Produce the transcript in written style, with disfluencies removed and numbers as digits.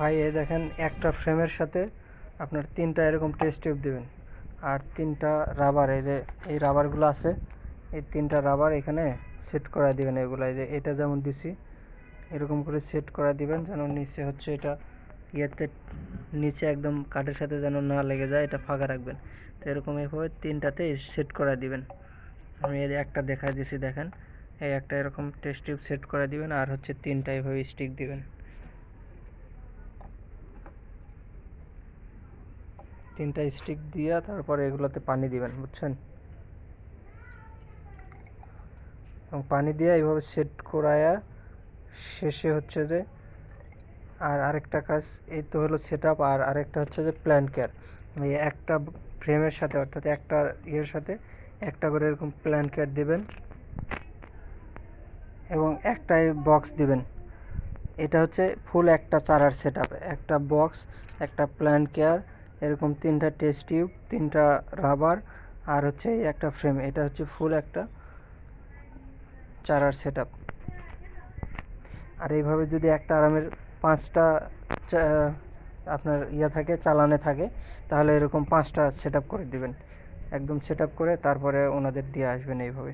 ভাই এই দেখেন একটা ফ্রেমের সাথে আপনার তিনটা এরকম টেস্ট টিউব দিবেন আর তিনটা রাবার, এই যে এই রাবারগুলো আছে, এই তিনটা রাবার এখানে সেট করা দিবেন। এগুলো এই যে এটা যেমন দিছি এরকম করে সেট করা দিবেন যেন নিচে হচ্ছে এটা ইয়েতে নিচে একদম কাঠের সাথে যেন না লেগে যায়, এটা ফাঁকা রাখবেন। তো এরকম এভাবে তিনটাতে সেট করা দিবেন। আমি এই একটা দেখা দিছি দেখেন, এই একটা এরকম টেস্ট টিউব সেট করে দিবেন আর হচ্ছে তিনটা এভাবে স্টিক দিবেন। তিনটা স্টিক দিয়া তারপরে এগুলোতে পানি দিবেন, বুঝছেন? এবং পানি দিয়ে এইভাবে সেট করায়া শেষে হচ্ছে যে আর আরেকটা কাজ, এই তো হলো সেট আপ, আর আরেকটা হচ্ছে যে প্ল্যান্ট কেয়ার। এই একটা ফ্রেমের সাথে অর্থাৎ একটা ইয়ের সাথে একটা করে এরকম প্ল্যান্ট কেয়ার দিবেন এবং একটাই বক্স দিবেন। এটা হচ্ছে ফুল একটা চারার সেট আপ, একটা বক্স, একটা প্ল্যান্ট কেয়ার, এরকম তিনটা টেস্ট টিউব, তিনটা রাবার আর হচ্ছে একটা ফ্রেম। এটা হচ্ছে ফুল একটা চারার সেট আপ। আর এইভাবে যদি একটা আরামের পাঁচটা আপনার থাকে চালানে থাকে, তাহলে এরকম পাঁচটা সেট আপ করে দিবেন। একদম সেট আপ করে তারপরে ওনাদের দিয়ে আসবেন এইভাবে।